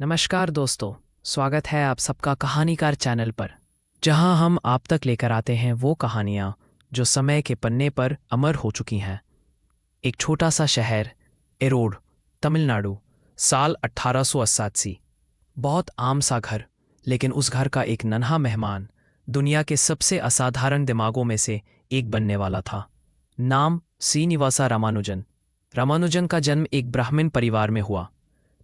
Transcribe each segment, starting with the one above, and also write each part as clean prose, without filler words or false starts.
नमस्कार दोस्तों। स्वागत है आप सबका कहानीकार चैनल पर, जहां हम आप तक लेकर आते हैं वो कहानियां जो समय के पन्ने पर अमर हो चुकी हैं। एक छोटा सा शहर, एरोड, तमिलनाडु, साल 1888। बहुत आम सा घर, लेकिन उस घर का एक नन्हा मेहमान दुनिया के सबसे असाधारण दिमागों में से एक बनने वाला था। नाम श्रीनिवासा रामानुजन। रामानुजन का जन्म एक ब्राह्मण परिवार में हुआ।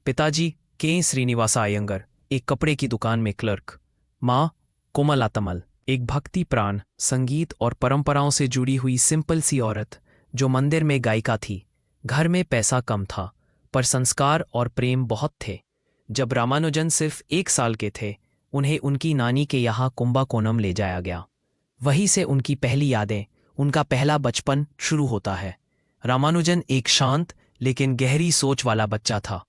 पिताजी के श्रीनिवासा अयंगर, एक कपड़े की दुकान में क्लर्क। माँ कोमलातमल, एक भक्ति प्राण, संगीत और परंपराओं से जुड़ी हुई सिंपल सी औरत जो मंदिर में गायिका थी। घर में पैसा कम था, पर संस्कार और प्रेम बहुत थे। जब रामानुजन सिर्फ 1 साल के थे, उन्हें उनकी नानी के यहाँ कुंभकोणम ले जाया गया। वहीं से उनकी पहली यादें, उनका पहला बचपन शुरू होता है। रामानुजन एक शांत लेकिन गहरी सोच वाला बच्चा था।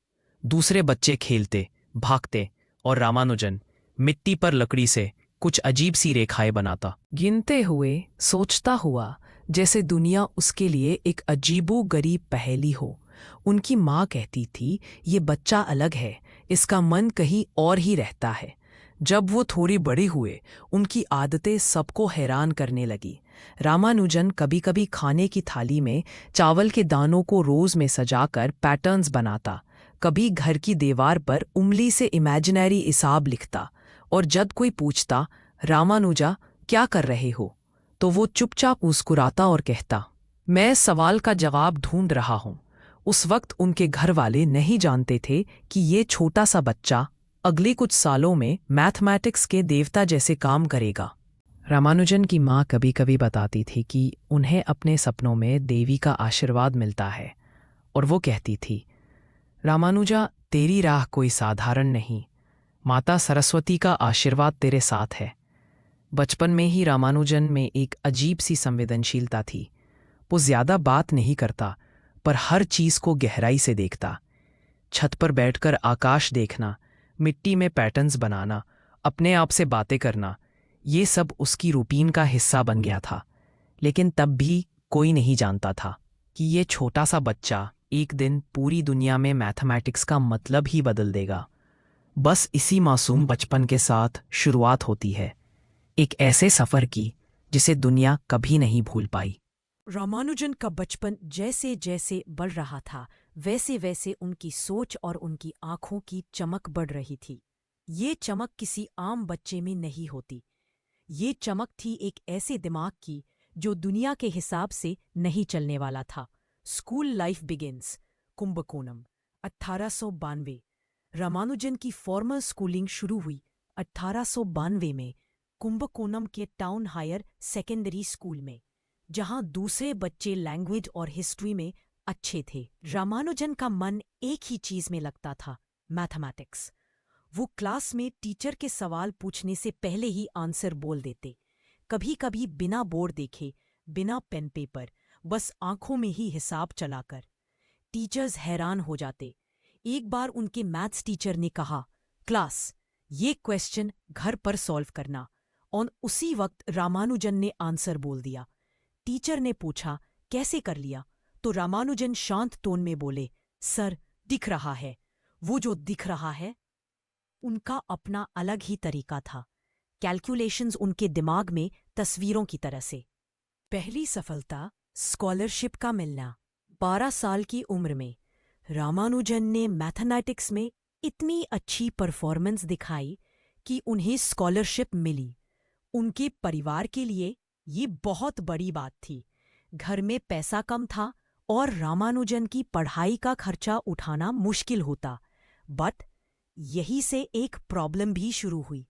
दूसरे बच्चे खेलते, भागते, और रामानुजन मिट्टी पर लकड़ी से कुछ अजीब सी रेखाएं बनाता। गिनते हुए सोचता हुआ जैसे दुनिया उसके लिए एक अजीबो गरीब पहेली हो। उनकी माँ कहती थी, ये बच्चा अलग है, इसका मन कहीं और ही रहता है। जब वो थोड़ी बड़ी हुए, उनकी आदतें सबको हैरान करने लगी। रामानुजन कभी कभी खाने की थाली में चावल के दानों को रोज में सजाकर पैटर्न्स बनाता, कभी घर की दीवार पर उंगली से इमेजिनरी हिसाब लिखता, और जब कोई पूछता, रामानुजा क्या कर रहे हो, तो वो चुपचाप मुस्कुराता और कहता, मैं सवाल का जवाब ढूंढ रहा हूं। उस वक्त उनके घर वाले नहीं जानते थे कि ये छोटा सा बच्चा अगले कुछ सालों में मैथमेटिक्स के देवता जैसे काम करेगा। रामानुजन की माँ कभी कभी बताती थी कि उन्हें अपने सपनों में देवी का आशीर्वाद मिलता है, और वो कहती थी, रामानुजा, तेरी राह कोई साधारण नहीं, माता सरस्वती का आशीर्वाद तेरे साथ है। बचपन में ही रामानुजन में एक अजीब सी संवेदनशीलता थी। वो ज्यादा बात नहीं करता, पर हर चीज को गहराई से देखता। छत पर बैठकर आकाश देखना, मिट्टी में पैटर्न्स बनाना, अपने आप से बातें करना, ये सब उसकी रूटीन का हिस्सा बन गया था। लेकिन तब भी कोई नहीं जानता था कि ये छोटा सा बच्चा एक दिन पूरी दुनिया में मैथमेटिक्स का मतलब ही बदल देगा। बस इसी मासूम बचपन के साथ शुरुआत होती है, एक ऐसे सफर की जिसे दुनिया कभी नहीं भूल पाई। रामानुजन का बचपन जैसे जैसे बढ़ रहा था, वैसे वैसे उनकी सोच और उनकी आंखों की चमक बढ़ रही थी। ये चमक किसी आम बच्चे में नहीं होती। ये चमक थी एक ऐसे दिमाग की जो दुनिया के हिसाब से नहीं चलने वाला था। School life begins, Kumbakonam, 1892। Ramanujan की फॉर्मल स्कूलिंग शुरू हुई 1892 में कुंभकोणम के टाउन हायर सेकेंडरी स्कूल में, जहां दूसरे बच्चे लैंग्वेज और हिस्ट्री में अच्छे थे। रामानुजन का मन एक ही चीज में लगता था, मैथमेटिक्स। वो क्लास में टीचर के सवाल पूछने से पहले ही आंसर बोल देते, कभी कभी बिना बोर्ड देखे, बिना पेन पेपर, बस आंखों में ही हिसाब चलाकर। टीचर्स हैरान हो जाते। एक बार उनके मैथ्स टीचर ने कहा, क्लास, ये क्वेश्चन घर पर सॉल्व करना, और उसी वक्त रामानुजन ने आंसर बोल दिया। टीचर ने पूछा, कैसे कर लिया? तो रामानुजन शांत टोन में बोले, सर, दिख रहा है। वो जो दिख रहा है, उनका अपना अलग ही तरीका था। कैलकुलेशंस उनके दिमाग में तस्वीरों की तरह से। पहली सफलता, स्कॉलरशिप का मिलना। 12 साल की उम्र में रामानुजन ने मैथमेटिक्स में इतनी अच्छी परफॉर्मेंस दिखाई कि उन्हें स्कॉलरशिप मिली। उनके परिवार के लिए ये बहुत बड़ी बात थी। घर में पैसा कम था और रामानुजन की पढ़ाई का खर्चा उठाना मुश्किल होता। बट यही से एक प्रॉब्लम भी शुरू हुई।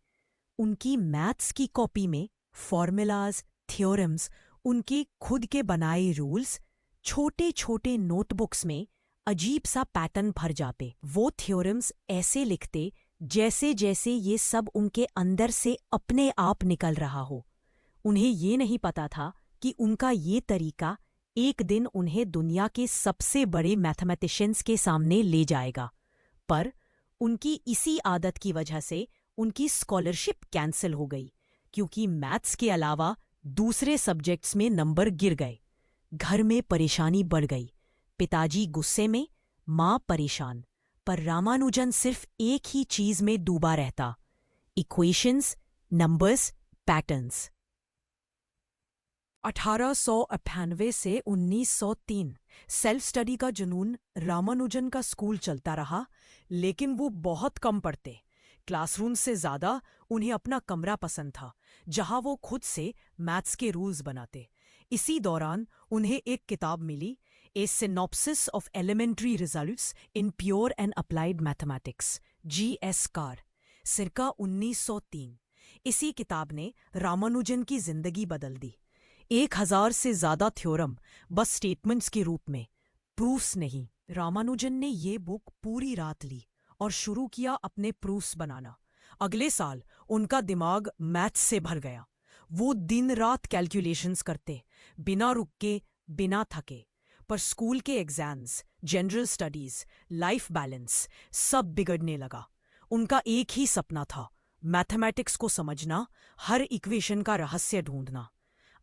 उनकी मैथ्स की कॉपी में फॉर्मूलाज, थ्योरम्स, उनके खुद के बनाए रूल्स छोटे छोटे नोटबुक्स में अजीब सा पैटर्न भर जाते। वो थ्योरम्स ऐसे लिखते जैसे जैसे ये सब उनके अंदर से अपने आप निकल रहा हो। उन्हें ये नहीं पता था कि उनका ये तरीका एक दिन उन्हें दुनिया के सबसे बड़े मैथमेटिशियंस के सामने ले जाएगा। पर उनकी इसी आदत की वजह से उनकी स्कॉलरशिप कैंसिल हो गई, क्योंकि मैथ्स के अलावा दूसरे सब्जेक्ट्स में नंबर गिर गए। घर में परेशानी बढ़ गई। पिताजी गुस्से में, माँ परेशान। पर रामानुजन सिर्फ एक ही चीज में डूबा रहता, इक्वेशंस, नंबर्स, पैटर्न्स। 1898 से 1903 सेल्फ स्टडी का जुनून रामानुजन का स्कूल चलता रहा, लेकिन वो बहुत कम पढ़ते। क्लासरूम से ज्यादा उन्हें अपना कमरा पसंद था, जहां वो खुद से मैथ्स के रूल्स बनाते। इसी दौरान उन्हें एक किताब मिली, a synopsis of elementary results in pure and applied mathematics, G.S. Carr, circa 1903। इसी किताब ने रामानुजन की जिंदगी बदल दी। 1000 से ज्यादा थ्योरम बस स्टेटमेंट्स के रूप में, प्रूफ्स नहीं। रामानुजन ने ये बुक पूरी रात ली और शुरू किया अपने प्रूफ्स बनाना। अगले साल उनका दिमाग मैथ्स से भर गया। वो दिन रात कैलकुलेशंस करते, बिना रुक के, बिना थके। पर स्कूल के exams, general studies, life balance सब बिगड़ने लगा। उनका एक ही सपना था, मैथमेटिक्स को समझना, हर इक्वेशन का रहस्य ढूंढना।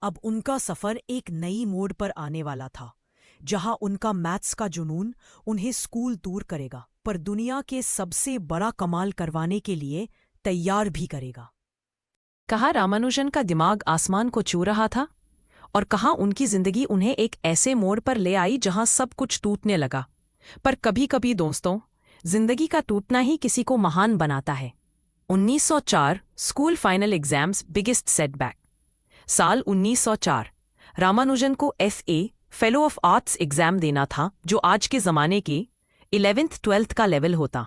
अब उनका सफर एक नई मोड़ पर आने वाला था, जहां उनका मैथ्स का जुनून उन्हें स्कूल दूर करेगा, पर दुनिया के सबसे बड़ा कमाल करवाने के लिए तैयार भी करेगा। कहाँ रामानुजन का दिमाग आसमान को छू रहा था, और कहाँ उनकी जिंदगी उन्हें एक ऐसे मोड़ पर ले आई जहां सब कुछ टूटने लगा। पर कभी कभी दोस्तों, जिंदगी का टूटना ही किसी को महान बनाता है। 1904 school final exams biggest setback. साल 1904 रामानुजन को FA fellow of arts exam देना था, जो आज के ज़माने के 11th 12th का लेवल होता।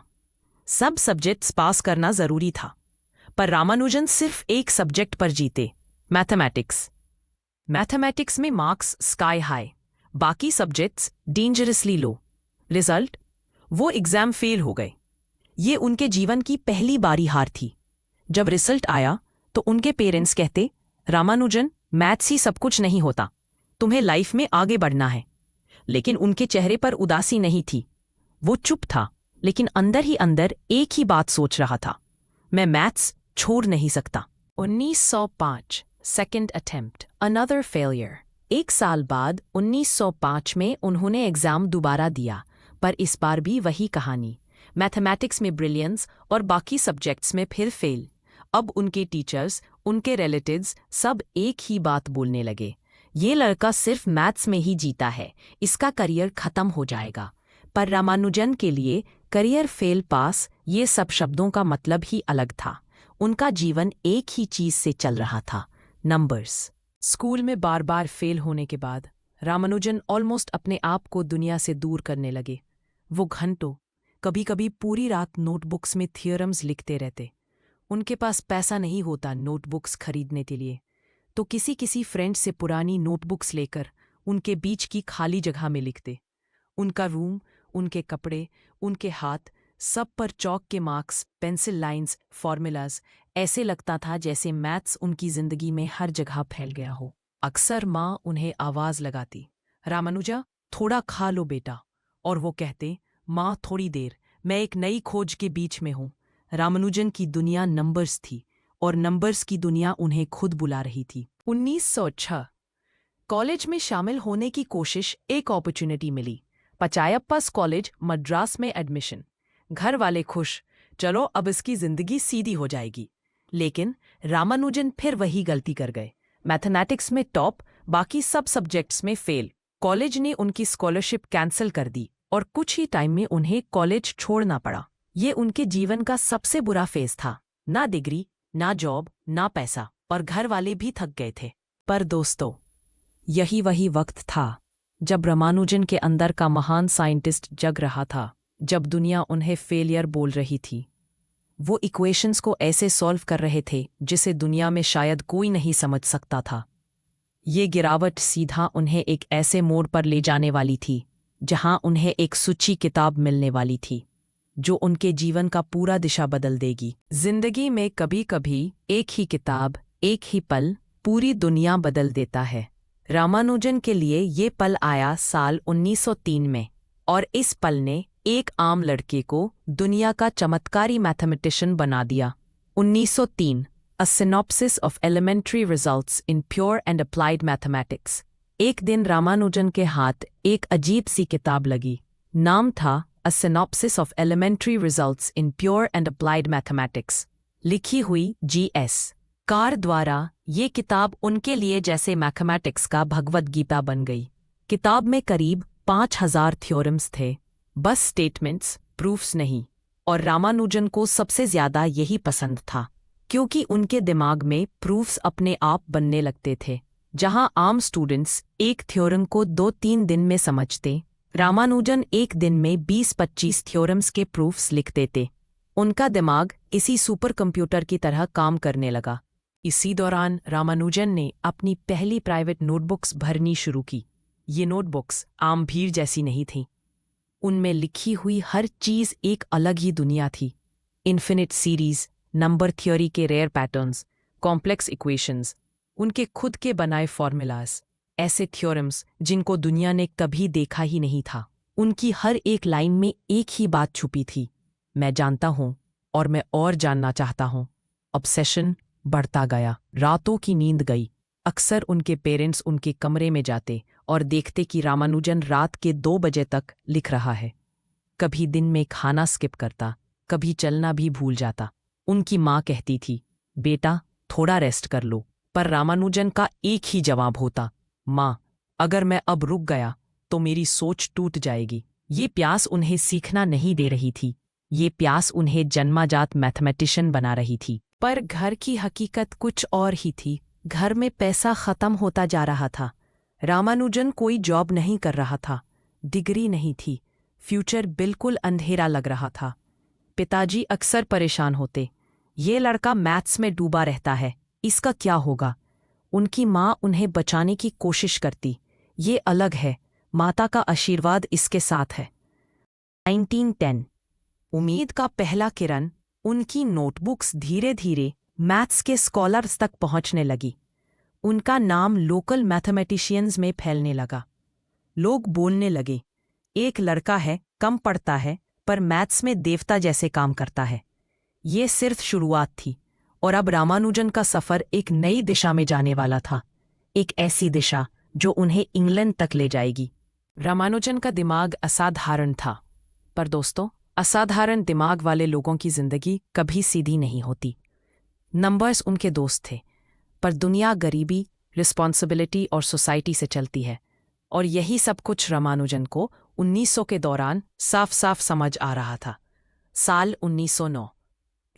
सब सब्जेक्ट्स पास करना ज़रूरी था, पर रामानुजन सिर्फ एक सब्जेक्ट पर जीते, मैथमेटिक्स। मैथमेटिक्स में मार्क्स स्काई हाई, बाकी सब्जेक्ट्स डेंजरसली लो। रिजल्ट, वो एग्जाम फेल हो गए। ये उनके जीवन की पहली बारी हार थी। जब रिजल्ट आया तो उनके पेरेंट्स कहते, रामानुजन, मैथ्स ही सब कुछ नहीं होता, तुम्हें लाइफ में आगे बढ़ना है। लेकिन उनके चेहरे पर उदासी नहीं थी। वो चुप था, लेकिन अंदर ही अंदर एक ही बात सोच रहा था, मैं मैथ्स छोड़ नहीं सकता। 1905 सेकेंड अटेम्प्ट, अनदर फेलियर। एक साल बाद 1905 में उन्होंने एग्जाम दोबारा दिया, पर इस बार भी वही कहानी। मैथमेटिक्स में ब्रिलियंस और बाकी सब्जेक्ट्स में फिर फेल। अब उनके टीचर्स, उनके रिलेटिव्स सब एक ही बात बोलने लगे, ये लड़का सिर्फ मैथ्स में ही जीता है, इसका करियर खत्म हो जाएगा। पर रामानुजन के लिए करियर फेल पास, ये सब शब्दों का मतलब ही अलग था। उनका जीवन एक ही चीज से चल रहा था, नंबर्स। स्कूल में बार बार फेल होने के बाद रामानुजन ऑलमोस्ट अपने आप को दुनिया से दूर करने लगे। वो घंटों, कभी कभी पूरी रात नोटबुक्स में थियरम्स लिखते रहते। उनके पास पैसा नहीं होता नोटबुक्स खरीदने के लिए, तो किसी किसी फ्रेंड से पुरानी नोटबुक्स लेकर उनके बीच की खाली जगह में लिखते। उनका रूम, उनके कपड़े, उनके हाथ, सब पर चौक के मार्क्स, पेंसिल लाइंस, फॉर्मूलाज। ऐसे लगता था जैसे मैथ्स उनकी जिंदगी में हर जगह फैल गया हो। अक्सर माँ उन्हें आवाज लगाती, रामानुजा थोड़ा खा लो बेटा, और वो कहते, माँ थोड़ी देर, मैं एक नई खोज के बीच में हूँ। रामानुजन की दुनिया नंबर्स थी, और नंबर्स की दुनिया उन्हें खुद बुला रही थी। 1906 कॉलेज में शामिल होने की कोशिश, एक अपॉर्चुनिटी मिली, पचायप्पास कॉलेज मद्रास में एडमिशन। घर वाले खुश, चलो अब इसकी जिंदगी सीधी हो जाएगी। लेकिन रामानुजन फिर वही गलती कर गए, मैथमेटिक्स में टॉप, बाकी सब सब्जेक्ट्स में फेल। कॉलेज ने उनकी स्कॉलरशिप कैंसिल कर दी और कुछ ही टाइम में उन्हें कॉलेज छोड़ना पड़ा। ये उनके जीवन का सबसे बुरा फेज था, ना डिग्री, ना जॉब, ना पैसा, और घर वाले भी थक गए थे। पर दोस्तों, यही वही वक्त था जब रामानुजन के अंदर का महान साइंटिस्ट जग रहा था, जब दुनिया उन्हें फेलियर बोल रही थी। वो इक्वेशंस को ऐसे सॉल्व कर रहे थे जिसे दुनिया में शायद कोई नहीं समझ सकता था। ये गिरावट सीधा उन्हें एक ऐसे मोड़ पर ले जाने वाली थी जहां उन्हें एक सच्ची किताब मिलने वाली थी, जो उनके जीवन का पूरा दिशा बदल देगी। जिंदगी में कभी कभी एक ही किताब, एक ही पल पूरी दुनिया बदल देता है। रामानुजन के लिए ये पल आया साल 1903 में, और इस पल ने एक आम लड़के को दुनिया का चमत्कारी मैथमेटिशियन बना दिया। 1903 A Synopsis of Elementary Results in Pure and Applied Mathematics। एक दिन रामानुजन के हाथ एक अजीब सी किताब लगी। नाम था A Synopsis of Elementary Results in Pure and Applied Mathematics, लिखी हुई G.S. कार द्वारा ये किताब उनके लिए जैसे मैथमेटिक्स का भगवद गीता बन गई। किताब में करीब 5000 थ्योरम्स थे, बस स्टेटमेंट्स, प्रूफ्स नहीं। और रामानुजन को सबसे ज्यादा यही पसंद था, क्योंकि उनके दिमाग में प्रूफ्स अपने आप बनने लगते थे। जहां आम स्टूडेंट्स एक थ्योरम को 2-3 दिन में समझते, रामानुजन एक दिन में 20-25 थ्योरम्स के प्रूफ्स लिख देते। उनका दिमाग इसी सुपर कंप्यूटर की तरह काम करने लगा। इसी दौरान रामानुजन ने अपनी पहली प्राइवेट नोटबुक्स भरनी शुरू की। ये नोटबुक्स आम भीड़ जैसी नहीं थीं। उनमें लिखी हुई हर चीज़ एक अलग ही दुनिया थी। इन्फिनिट सीरीज, नंबर थ्योरी के रेयर पैटर्न्स, कॉम्प्लेक्स इक्वेशंस, उनके खुद के बनाए फॉर्मूलाज, ऐसे थ्योरम्स जिनको दुनिया ने कभी देखा ही नहीं था। उनकी हर एक लाइन में एक ही बात छुपी थी, मैं जानता हूँ और मैं और जानना चाहता हूँ। ऑब्सेशन बढ़ता गया, रातों की नींद गई। अक्सर उनके पेरेंट्स उनके कमरे में जाते और देखते कि रामानुजन रात के 2 बजे तक लिख रहा है। कभी दिन में खाना स्किप करता, कभी चलना भी भूल जाता। उनकी माँ कहती थी, बेटा थोड़ा रेस्ट कर लो, पर रामानुजन का एक ही जवाब होता, माँ अगर मैं अब रुक गया तो मेरी सोच टूट जाएगी। ये प्यास उन्हें सीखना नहीं दे रही थी, ये प्यास उन्हें जन्माजात मैथमेटिशियन बना रही थी। पर घर की हकीकत कुछ और ही थी। घर में पैसा खत्म होता जा रहा था। रामानुजन कोई जॉब नहीं कर रहा था, डिग्री नहीं थी, फ्यूचर बिल्कुल अंधेरा लग रहा था। पिताजी अक्सर परेशान होते, ये लड़का मैथ्स में डूबा रहता है, इसका क्या होगा। उनकी माँ उन्हें बचाने की कोशिश करती, ये अलग है, माता का आशीर्वाद इसके साथ है। 1910 उम्मीद का पहला किरण। उनकी नोटबुक्स धीरे धीरे मैथ्स के स्कॉलर्स तक पहुंचने लगी। उनका नाम लोकल मैथमेटिशियंस में फैलने लगा। लोग बोलने लगे, एक लड़का है, कम पढ़ता है, पर मैथ्स में देवता जैसे काम करता है। ये सिर्फ शुरुआत थी, और अब रामानुजन का सफ़र एक नई दिशा में जाने वाला था। एक ऐसी दिशा जो उन्हें इंग्लैंड तक ले जाएगी। रामानुजन का दिमाग असाधारण था, पर दोस्तों, असाधारण दिमाग वाले लोगों की जिंदगी कभी सीधी नहीं होती। नंबर्स उनके दोस्त थे, पर दुनिया गरीबी, रिस्पॉन्सिबिलिटी और सोसाइटी से चलती है। और यही सब कुछ रामानुजन को 1900 के दौरान साफ साफ समझ आ रहा था। साल 1909।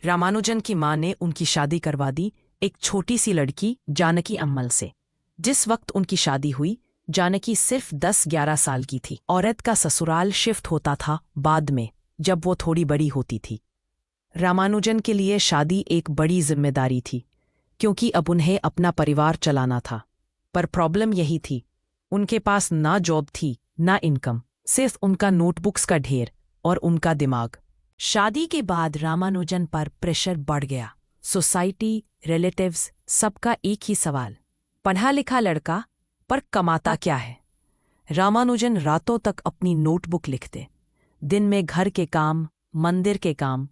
रामानुजन की माँ ने उनकी शादी करवा दी एक छोटी सी लड़की जानकी अम्मल से। जिस वक्त उनकी शादी हुई, जानकी सिर्फ 10-11 साल की थी। औरत का ससुराल शिफ्ट होता था बाद में, जब वो थोड़ी बड़ी होती थी। रामानुजन के लिए शादी एक बड़ी जिम्मेदारी थी, क्योंकि अब उन्हें अपना परिवार चलाना था। पर प्रॉब्लम यही थी, उनके पास ना जॉब थी ना इनकम, सिर्फ उनका नोटबुक्स का ढेर और उनका दिमाग। शादी के बाद रामानुजन पर प्रेशर बढ़ गया। सोसाइटी, रिलेटिव्स, सबका एक ही सवाल, पढ़ा लिखा लड़का पर कमाता क्या है। रामानुजन रातों तक अपनी नोटबुक लिखते, दिन में घर के काम, मंदिर के काम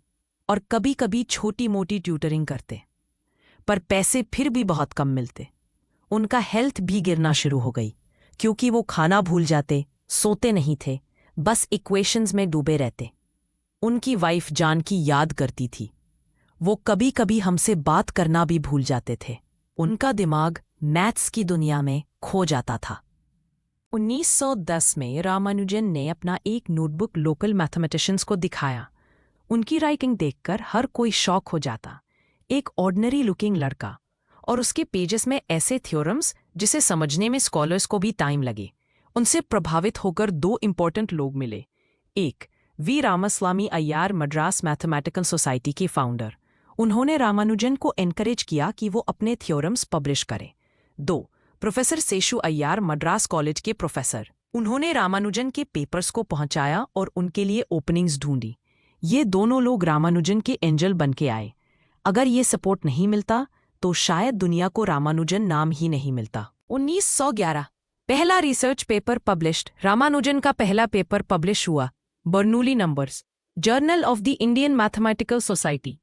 और कभी कभी छोटी मोटी ट्यूटरिंग करते, पर पैसे फिर भी बहुत कम मिलते। उनका हेल्थ भी गिरना शुरू हो गई, क्योंकि वो खाना भूल जाते, सोते नहीं थे, बस इक्वेशंस में डूबे रहते। उनकी वाइफ जानकी याद करती थी, वो कभी कभी हमसे बात करना भी भूल जाते थे। उनका दिमाग मैथ्स की दुनिया में खो जाता था। 1910 में रामानुजन ने अपना एक नोटबुक लोकल मैथमेटिशियंस को दिखाया। उनकी राइटिंग देखकर हर कोई शॉक हो जाता। एक ऑर्डिनरी लुकिंग लड़का, और उसके पेजेस में ऐसे थ्योरम्स जिसे समझने में स्कॉलर्स को भी टाइम लगे। उनसे प्रभावित होकर 2 इंपॉर्टेंट लोग मिले। एक, V Ramaswamy Iyer, Madras mathematical society के फाउंडर। उन्होंने रामानुजन को एनकरेज किया कि वो अपने थ्योरम्स पब्लिश करें। 2, प्रोफेसर सेशु अय्यर, मद्रास कॉलेज के प्रोफेसर। उन्होंने रामानुजन के पेपर्स को पहुंचाया और उनके लिए ओपनिंग्स ढूंढी। ये दोनों लोग रामानुजन के एंजल बन के आए। अगर ये सपोर्ट नहीं मिलता तो शायद दुनिया को रामानुजन नाम ही नहीं मिलता। 1911 पहला रिसर्च पेपर पब्लिश्ड। रामानुजन का पहला पेपर पब्लिश हुआ, Bernoulli numbers, journal of the Indian mathematical society.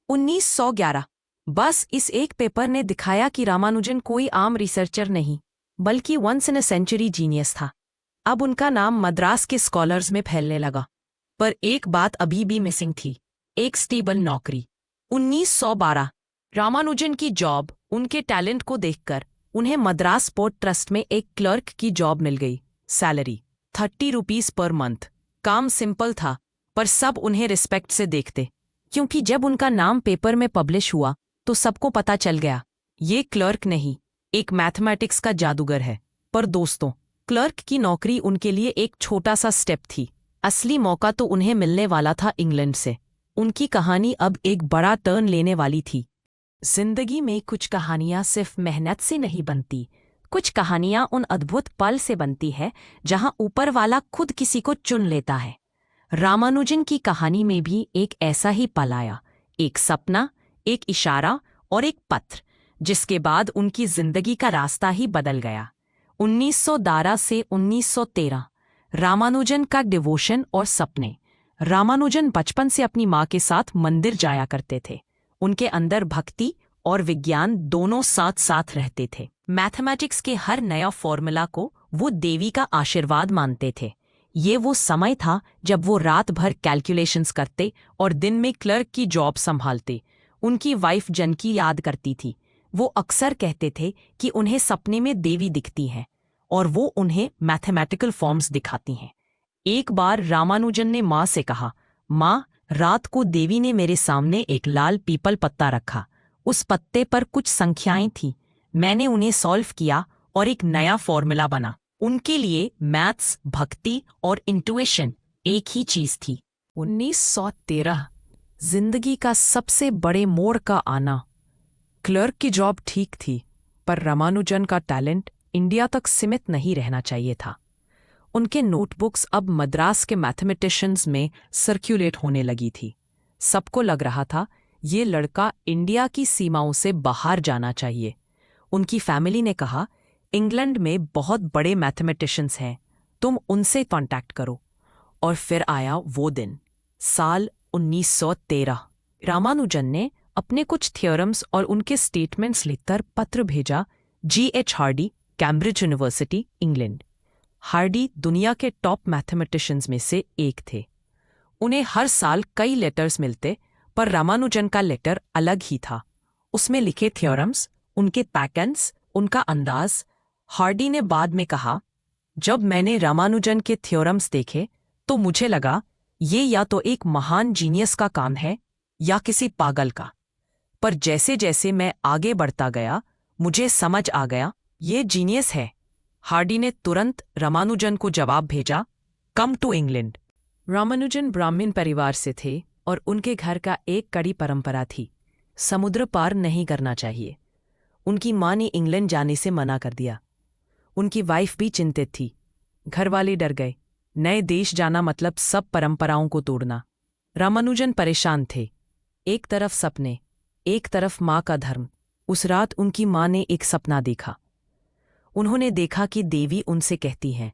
1911। बस इस एक पेपर ने दिखाया कि रामानुजन कोई आम रिसर्चर नहीं, बल्कि once in a century genius था। अब उनका नाम मद्रास के स्कॉलर्स में फैलने लगा। पर एक बात अभी भी मिसिंग थी, एक स्टेबल नौकरी। 1912 रामानुजन की जॉब, उनके टैलेंट को देखकर उन्हें मद्रास पोर्ट ट्रस्ट में एक क्लर्क की जॉब मिल गई। Salary 30 rupees per month. काम सिंपल था, पर सब उन्हें रिस्पेक्ट से देखते, क्योंकि जब उनका नाम पेपर में पब्लिश हुआ तो सबको पता चल गया, ये क्लर्क नहीं, एक मैथमेटिक्स का जादूगर है। पर दोस्तों, क्लर्क की नौकरी उनके लिए एक छोटा सा स्टेप थी। असली मौका तो उन्हें मिलने वाला था इंग्लैंड से। उनकी कहानी अब एक बड़ा टर्न लेने वाली थी। जिंदगी में कुछ कहानियां सिर्फ मेहनत से नहीं बनती, कुछ कहानियां उन अद्भुत पल से बनती है जहां ऊपर वाला खुद किसी को चुन लेता है। रामानुजन की कहानी में भी एक ऐसा ही पल आया, एक सपना, एक इशारा और एक पत्र, जिसके बाद उनकी जिंदगी का रास्ता ही बदल गया। 1912 से 1913 रामानुजन का डिवोशन और सपने। रामानुजन बचपन से अपनी माँ के साथ मंदिर जाया करते थे। उनके अंदर भक्ति और विज्ञान दोनों साथ साथ रहते थे। मैथमेटिक्स के हर नया फॉर्मूला को वो देवी का आशीर्वाद मानते थे। ये वो समय था जब वो रात भर कैलकुलेशंस करते और दिन में क्लर्क की जॉब संभालते। उनकी वाइफ जनकी याद करती थी। वो अक्सर कहते थे कि उन्हें सपने में देवी दिखती है और वो उन्हें मैथमेटिकल फॉर्म्स दिखाती हैं। एक बार रामानुजन ने माँ से कहा, माँ, रात को देवी ने मेरे सामने एक लाल पीपल पत्ता रखा। उस पत्ते पर कुछ संख्याएं थीं। मैंने उन्हें सॉल्व किया और एक नया फॉर्मूला बना। उनके लिए मैथ्स, भक्ति और इंट्यूशन एक ही चीज थी। 1913 जिंदगी का सबसे बड़े मोड़ का आना। क्लर्क की जॉब ठीक थी, पर रामानुजन का टैलेंट इंडिया तक सीमित नहीं रहना चाहिए था। उनके नोटबुक्स अब मद्रास के मैथमेटिशियंस में सर्कुलेट होने लगी थी। सबको लग रहा था ये लड़का इंडिया की सीमाओं से बाहर जाना चाहिए। उनकी फैमिली ने कहा, इंग्लैंड में बहुत बड़े मैथमेटिशियंस हैं, तुम उनसे कांटेक्ट करो। और फिर आया वो दिन, साल 1913। रामानुजन ने अपने कुछ थ्योरम्स और उनके स्टेटमेंट्स लिखकर पत्र भेजा G.H. Hardy, Cambridge university, England. Hardy दुनिया के टॉप मैथमेटिशियंस में से एक थे। उन्हें हर साल कई लेटर्स मिलते, पर रामानुजन का लेटर अलग ही था। उसमें लिखे थ्योरम्स, उनके पैटर्न्स, उनका अंदाज। हार्डी ने बाद में कहा, जब मैंने रामानुजन के थ्योरम्स देखे तो मुझे लगा ये या तो एक महान जीनियस का काम है या किसी पागल का। पर जैसे जैसे मैं आगे बढ़ता गया मुझे समझ आ गया ये जीनियस है। हार्डी ने तुरंत रामानुजन को जवाब भेजा, कम टू इंग्लैंड। रामानुजन ब्राह्मण परिवार से थे और उनके घर का एक कड़ी परंपरा थी, समुद्र पार नहीं करना चाहिए। उनकी माँ ने इंग्लैंड जाने से मना कर दिया। उनकी वाइफ भी चिंतित थी। घर वाले डर गए। नए देश जाना मतलब सब परंपराओं को तोड़ना। रामानुजन परेशान थे। एक तरफ सपने, एक तरफ माँ का धर्म। उस रात उनकी माँ ने एक सपना देखा। उन्होंने देखा कि देवी उनसे कहती है,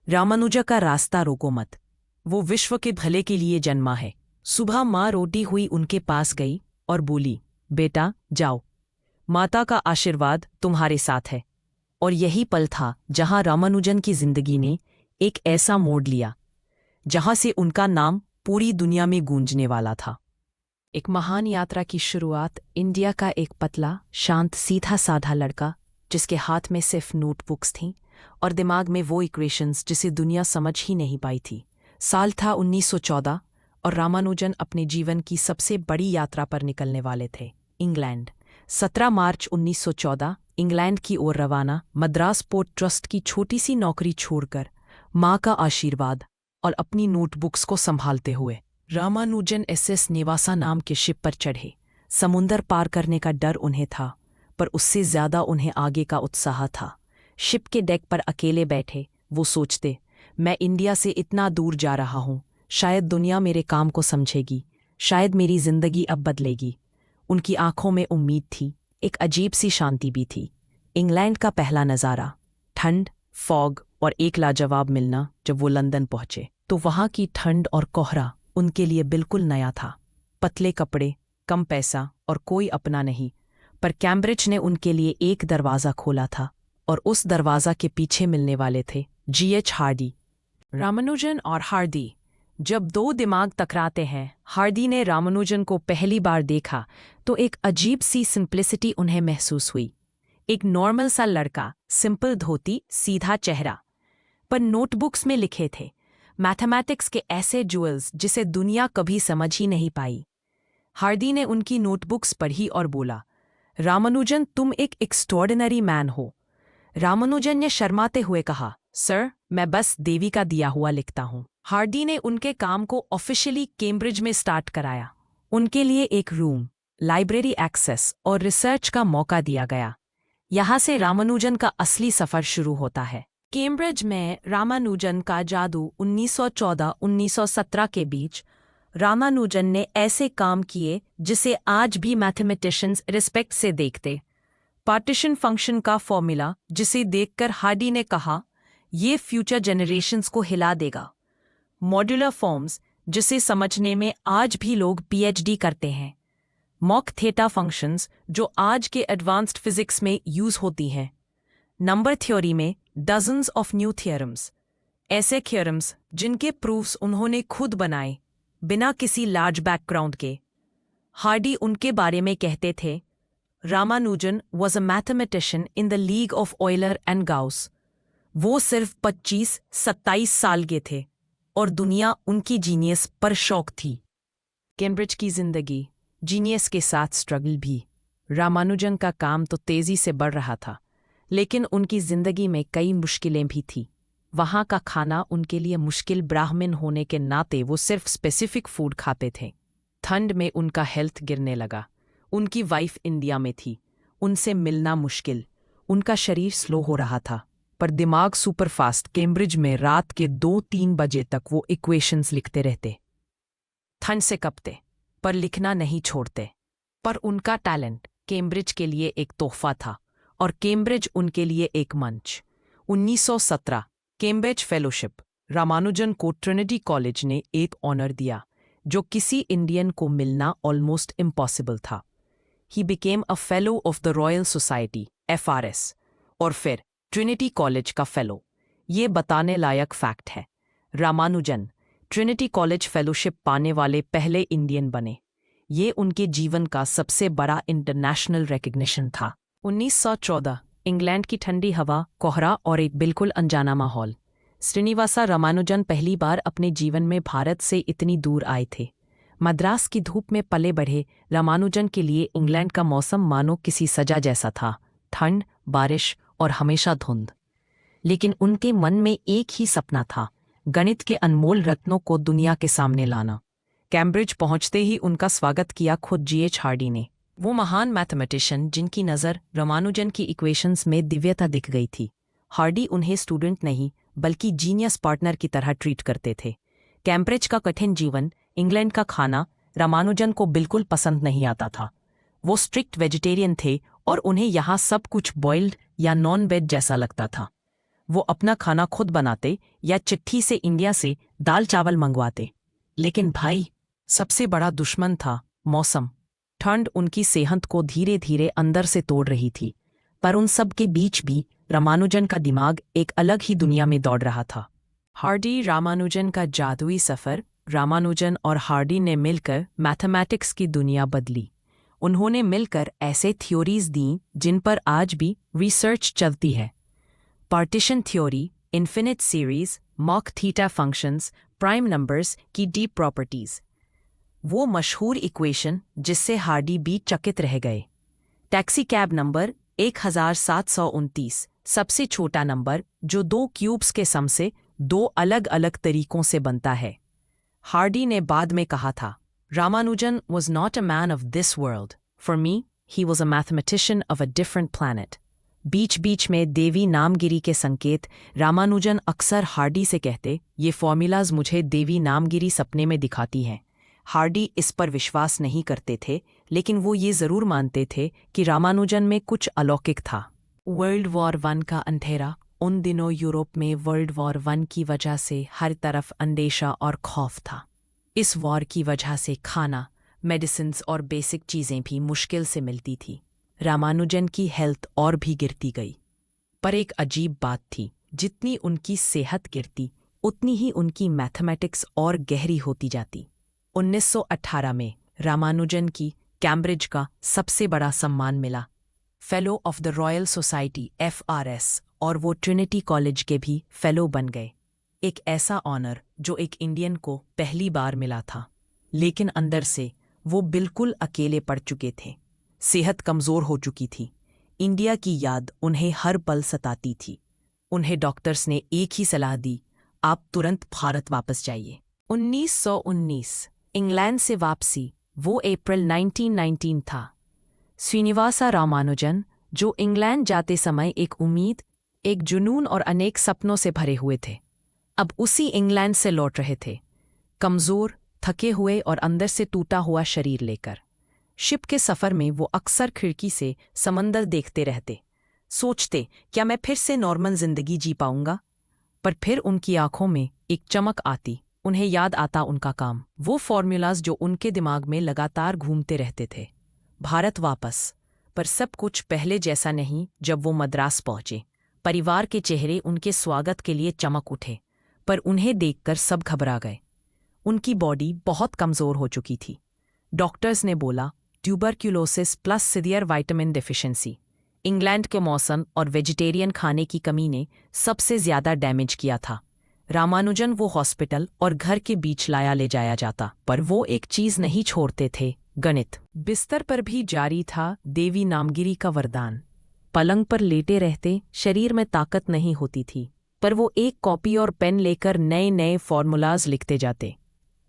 रामानुजा का रास्ता रोको मत, वो विश्व के भले के लिए जन्मा है। सुबह माँ रोटी हुई उनके पास गई और बोली, बेटा जाओ, माता का आशीर्वाद तुम्हारे साथ है। और यही पल था जहां रामानुजन की जिंदगी ने एक ऐसा मोड़ लिया जहां से उनका नाम पूरी दुनिया में गूंजने वाला था। एक महान यात्रा की शुरुआत इंडिया का एक पतला, शांत, सीधा साधा लड़का जिसके हाथ में सिर्फ नोटबुक्स थीं और दिमाग में वो इक्वेशंस जिसे दुनिया समझ ही नहीं पाई थी। साल था 1914 और रामानुजन अपने जीवन की सबसे बड़ी यात्रा पर निकलने वाले थे, इंग्लैंड। 17 मार्च 1914 इंग्लैंड की ओर रवाना, मद्रास पोर्ट ट्रस्ट की छोटी सी नौकरी छोड़कर, माँ का आशीर्वाद और अपनी नोटबुक्स को संभालते हुए रामानुजन SS नेवासा नाम के शिप पर चढ़े। समुंदर पार करने का डर उन्हें था, पर उससे ज्यादा उन्हें आगे का उत्साह था। शिप के डेक पर अकेले बैठे वो सोचते, मैं इंडिया से इतना दूर जा रहा हूँ, शायद दुनिया मेरे काम को समझेगी, शायद मेरी जिंदगी अब बदलेगी। उनकी आंखों में उम्मीद थी, एक अजीब सी शांति भी थी। इंग्लैंड का पहला नज़ारा, ठंड, फॉग और एक लाजवाब मिलना। जब वो लंदन पहुंचे तो वहां की ठंड और कोहरा उनके लिए बिल्कुल नया था। पतले कपड़े, कम पैसा और कोई अपना नहीं, पर कैम्ब्रिज ने उनके लिए एक दरवाज़ा खोला था और उस दरवाज़ा के पीछे मिलने वाले थे G.H. हार्डी। रामानुजन और हार्डी जब दो दिमाग टकराते हैं, हार्डी ने रामानुजन को पहली बार देखा तो एक अजीब सी सिंप्लिसिटी उन्हें महसूस हुई। एक नॉर्मल सा लड़का, सिंपल धोती, सीधा चेहरा, पर नोटबुक्स में लिखे थे मैथमेटिक्स के ऐसे ज्वेल्स जिसे दुनिया कभी समझ ही नहीं पाई। हार्डी ने उनकी नोटबुक्स पढ़ी और बोला, रामानुजन, तुम एक एक्स्ट्रॉर्डिनरी मैन हो। रामानुजन ने शर्माते हुए कहा, सर, मैं बस देवी का दिया हुआ लिखता हूं। हार्डी ने उनके काम को ऑफिशियली कैम्ब्रिज में स्टार्ट कराया। उनके लिए एक रूम, लाइब्रेरी एक्सेस और रिसर्च का मौका दिया गया। यहाँ से रामानुजन का असली सफर शुरू होता है। कैम्ब्रिज में रामानुजन का जादू 1914-1917 के बीच रामानुजन ने ऐसे काम किए जिसे आज भी मैथमेटिशियंस रिस्पेक्ट से देखते। पार्टीशन फंक्शन का फॉर्मूला जिसे देखकर हार्डी ने कहा, ये फ्यूचर जनरेशंस को हिला देगा। मॉड्यूलर फॉर्म्स जिसे समझने में आज भी लोग पीएचडी करते हैं। मॉक थीटा फंक्शंस जो आज के एडवांस्ड फिजिक्स में यूज होती हैं। नंबर थ्योरी में डजन्स ऑफ न्यू थियरम्स, ऐसे थियरम्स जिनके प्रूफ्स उन्होंने खुद बनाए बिना किसी लार्ज बैकग्राउंड के। हार्डी उनके बारे में कहते थे, Ramanujan was a mathematician in the league of Euler and Gauss. वो सिर्फ 25-27 साल के थे और दुनिया उनकी जीनियस पर शौक थी। कैम्ब्रिज की जिंदगी, जीनियस के साथ स्ट्रगल भी। रामानुजन का काम तो तेजी से बढ़ रहा था, लेकिन उनकी जिंदगी में कई मुश्किलें भी थीं। वहाँ का खाना उनके लिए मुश्किल, ब्राह्मण होने के नाते वो सिर्फ स्पेसिफिक फूड खाते थे। ठंड में उनका हेल्थ गिरने लगा। उनकी वाइफ इंडिया में थी, उनसे मिलना मुश्किल। उनका शरीर स्लो हो रहा था, पर दिमाग सुपरफास्ट। कैम्ब्रिज में रात के 2-3 बजे तक वो इक्वेशंस लिखते रहते। ठंड से कपते, पर लिखना नहीं छोड़ते। पर उनका टैलेंट कैम्ब्रिज के लिए एक तोहफा था और कैम्ब्रिज उनके लिए एक मंच। 1917 कैम्ब्रिज फेलोशिप। रामानुजन को ट्रिनिटी कॉलेज ने एक ऑनर दिया जो किसी इंडियन को मिलना ऑलमोस्ट इम्पॉसिबल था। He became a fellow of the royal society FRS और फिर ट्रिनिटी कॉलेज का फेलो। ये बताने लायक फैक्ट है, रामानुजन ट्रिनिटी कॉलेज फेलोशिप पाने वाले पहले इंडियन बने। ये उनके जीवन का सबसे बड़ा इंटरनेशनल रिकग्निशन था। 1914 इंग्लैंड की ठंडी हवा, कोहरा और एक बिल्कुल अनजाना माहौल। श्रीनिवासा रामानुजन पहली बार अपने जीवन में भारत से इतनी दूर आए थे। मद्रास की धूप में पले बढ़े रामानुजन के लिए इंग्लैंड का मौसम मानो किसी सजा जैसा था। ठंड, बारिश और हमेशा धुंध। लेकिन उनके मन में एक ही सपना था, गणित के अनमोल रत्नों को दुनिया के सामने लाना। कैम्ब्रिज पहुंचते ही उनका स्वागत किया खुद GH हार्डी ने। वो महान मैथमेटिशियन जिनकी नज़र रामानुजन की इक्वेशंस में दिव्यता दिख गई थी। हार्डी उन्हें स्टूडेंट नहीं बल्कि जीनियस पार्टनर की तरह ट्रीट करते थे। कैम्ब्रिज का कठिन जीवन, इंग्लैंड का खाना रामानुजन को बिल्कुल पसंद नहीं आता था। वो स्ट्रिक्ट वेजिटेरियन थे और उन्हें यहाँ सब कुछ बॉइल्ड या नॉन वेज जैसा लगता था। वो अपना खाना खुद बनाते या चिट्ठी से इंडिया से दाल चावल मंगवाते। लेकिन भाई, सबसे बड़ा दुश्मन था मौसम। ठंड उनकी सेहत को धीरे धीरे अंदर से तोड़ रही थी, पर उन सब के बीच भी रामानुजन का दिमाग एक अलग ही दुनिया में दौड़ रहा था। हार्डी रामानुजन का जादुई सफ़र। रामानुजन और हार्डी ने मिलकर मैथमेटिक्स की दुनिया बदली। उन्होंने मिलकर ऐसे थ्योरीज दी जिन पर आज भी रिसर्च चलती है। Partition theory, infinite series, mock theta functions, prime numbers की डीप प्रॉपर्टीज। वो मशहूर इक्वेशन जिससे हार्डी भी चकित रह गए। टैक्सी कैब नंबर 1729, सबसे छोटा नंबर जो 2 क्यूब्स के सम से 2 अलग अलग तरीकों से बनता है। हार्डी ने बाद में कहा था, Ramanujan was not a man of this world. For me, he was a mathematician of a different planet. बीच बीच में देवी नामगिरी के संकेत। रामानुजन अक्सर हार्डी से कहते, ये फॉर्मूलाज मुझे देवी नामगिरी सपने में दिखाती हैं। हार्डी इस पर विश्वास नहीं करते थे, लेकिन वो ये ज़रूर मानते थे कि रामानुजन में कुछ अलौकिक था। वर्ल्ड वॉर 1 का अंधेरा। उन दिनों यूरोप में वर्ल्ड वॉर 1 की वजह से हर तरफ अंदेशा और खौफ था। इस वॉर की वजह से खाना, मेडिसिन्स और बेसिक चीज़ें भी मुश्किल से मिलती थी। रामानुजन की हेल्थ और भी गिरती गई। पर एक अजीब बात थी, जितनी उनकी सेहत गिरती उतनी ही उनकी मैथमेटिक्स और गहरी होती जाती। 1918 में रामानुजन की कैम्ब्रिज का सबसे बड़ा सम्मान मिला, fellow of the royal society FRS, और वो ट्रिनिटी कॉलेज के भी फेलो बन गए। एक ऐसा ऑनर जो एक इंडियन को पहली बार मिला था, लेकिन अंदर से वो बिल्कुल अकेले पड़ चुके थे। सेहत कमज़ोर हो चुकी थी, इंडिया की याद उन्हें हर पल सताती थी। उन्हें डॉक्टर्स ने एक ही सलाह दी, आप तुरंत भारत वापस जाइए। 1919 इंग्लैंड से वापसी, वो अप्रैल 1919 था। श्रीनिवासा रामानुजन, जो इंग्लैंड जाते समय एक उम्मीद, एक जुनून और अनेक सपनों से भरे हुए थे, अब उसी इंग्लैंड से लौट रहे थे, कमज़ोर, थके हुए और अंदर से टूटा हुआ शरीर लेकर। शिप के सफ़र में वो अक्सर खिड़की से समंदर देखते रहते, सोचते क्या मैं फिर से नॉर्मल जिंदगी जी पाऊंगा। पर फिर उनकी आंखों में एक चमक आती, उन्हें याद आता उनका काम, वो फॉर्मूलाज जो उनके दिमाग में लगातार घूमते रहते थे। भारत वापस, पर सब कुछ पहले जैसा नहीं। जब वो मद्रास पहुंचे, परिवार के चेहरे उनके स्वागत के लिए चमक उठे, पर उन्हें देखकर सब घबरा गए। उनकी बॉडी बहुत कमज़ोर हो चुकी थी। डॉक्टर्स ने बोला, tuberculosis plus severe vitamin deficiency. England के मौसम और वेजिटेरियन खाने की कमी ने सबसे ज़्यादा डैमेज किया था। रामानुजन वो हॉस्पिटल और घर के बीच लाया ले जाया जाता, पर वो एक चीज़ नहीं छोड़ते थे, गणित। बिस्तर पर भी जारी था देवी नामगिरी का वरदान। पलंग पर लेटे रहते, शरीर में ताकत नहीं होती थी, पर वो एक कॉपी और पेन लेकर नए नए फॉर्मूलाज लिखते जाते।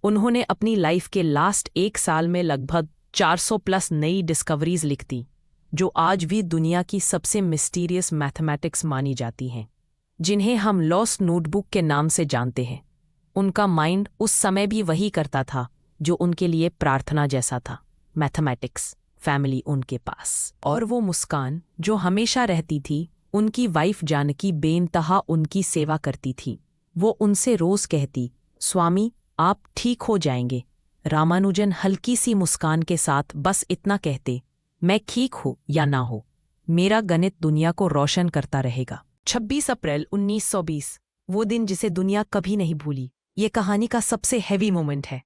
उन्होंने अपनी लाइफ के लास्ट 1 साल में लगभग 400 प्लस नई डिस्कवरीज लिख दी, जो आज भी दुनिया की सबसे मिस्टीरियस मैथमेटिक्स मानी जाती हैं, जिन्हें हम लॉस्ट नोटबुक के नाम से जानते हैं। उनका माइंड उस समय भी वही करता था जो उनके लिए प्रार्थना जैसा था, मैथमेटिक्स, फैमिली उनके पास। और वो मुस्कान जो हमेशा रहती थी, उनकी वाइफ जानकी बेइंतहा उनकी सेवा करती थी। वो उनसे रोज कहती, स्वामी आप ठीक हो जाएंगे। रामानुजन हल्की सी मुस्कान के साथ बस इतना कहते, मैं ठीक हो या ना हो, मेरा गणित दुनिया को रोशन करता रहेगा। 26 अप्रैल 1920, वो दिन जिसे दुनिया कभी नहीं भूली। ये कहानी का सबसे हैवी मोमेंट है।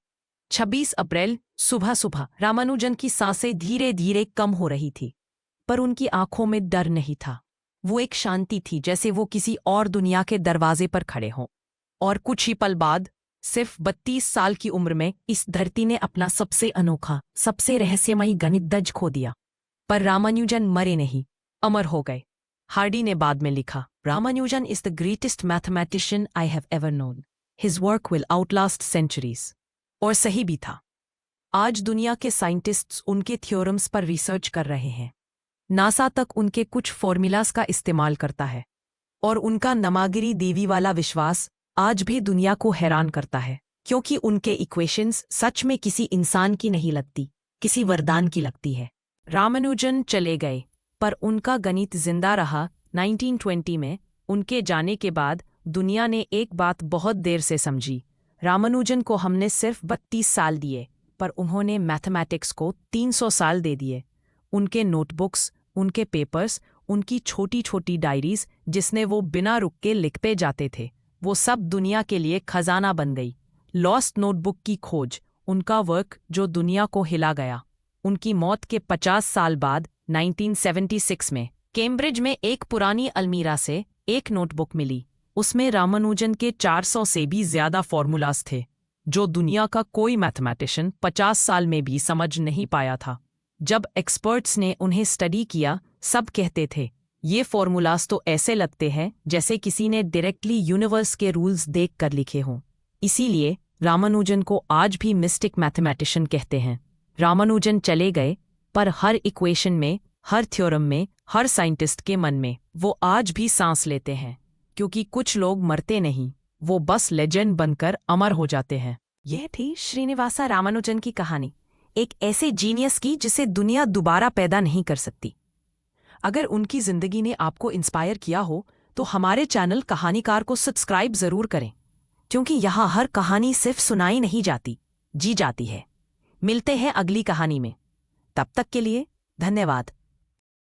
26 अप्रैल सुबह सुबह रामानुजन की सांसें धीरे धीरे कम हो रही थी, पर उनकी आंखों में डर नहीं था। वो एक शांति थी, जैसे वो किसी और दुनिया के दरवाजे पर खड़े हों। और कुछ ही पल बाद, सिर्फ 32 साल की उम्र में, इस धरती ने अपना सबसे अनोखा, सबसे रहस्यमयी गणित दज खो दिया। पर रामानुजन मरे नहीं, अमर हो गए। हार्डी ने बाद में लिखा, Ramanujan is the greatest mathematician I have ever known. His work will outlast centuries. और सही भी था। आज दुनिया के साइंटिस्ट्स उनके थ्योरम्स पर रिसर्च कर रहे हैं। नासा तक उनके कुछ फॉर्मूलाज का इस्तेमाल करता है। और उनका नमागिरी देवी वाला विश्वास आज भी दुनिया को हैरान करता है, क्योंकि उनके इक्वेशंस सच में किसी इंसान की नहीं लगती, किसी वरदान की लगती है। रामानुजन चले गए, पर उनका गणित जिंदा रहा। 1920 में उनके जाने के बाद दुनिया ने एक बात बहुत देर से समझी। रामानुजन को हमने सिर्फ 32 साल दिए, पर उन्होंने मैथमेटिक्स को 300 साल दे दिए। उनके नोटबुक्स, उनके पेपर्स, उनकी छोटी छोटी डायरीज जिसने वो बिना रुक के लिखते जाते थे, वो सब दुनिया के लिए खजाना बन गई। लॉस्ट नोटबुक की खोज, उनका वर्क जो दुनिया को हिला गया। उनकी मौत के 50 साल बाद 1976 में कैम्ब्रिज में एक पुरानी अलमीरा से एक नोटबुक मिली। उसमें रामानुजन के 400 से भी ज्यादा फॉर्मूलाज थे, जो दुनिया का कोई मैथमेटिशियन 50 साल में भी समझ नहीं पाया था। जब एक्सपर्ट्स ने उन्हें स्टडी किया, सब कहते थे, ये फॉर्मूलाज तो ऐसे लगते हैं जैसे किसी ने डायरेक्टली यूनिवर्स के रूल्स देख कर लिखे हों। इसीलिए रामानुजन को आज भी मिस्टिक मैथमेटिशियन कहते हैं। रामानुजन चले गए, पर हर इक्वेशन में, हर थ्योरम में, हर साइंटिस्ट के मन में वो आज भी सांस लेते हैं, क्योंकि कुछ लोग मरते नहीं, वो बस लेजेंड बनकर अमर हो जाते हैं। यह थी श्रीनिवासा रामानुजन की कहानी, एक ऐसे जीनियस की जिसे दुनिया दोबारा पैदा नहीं कर सकती। अगर उनकी जिंदगी ने आपको इंस्पायर किया हो, तो हमारे चैनल कहानीकार को सब्सक्राइब जरूर करें, क्योंकि यहाँ हर कहानी सिर्फ सुनाई नहीं जाती, जी जाती है। मिलते हैं अगली कहानी में। तब तक के लिए धन्यवाद।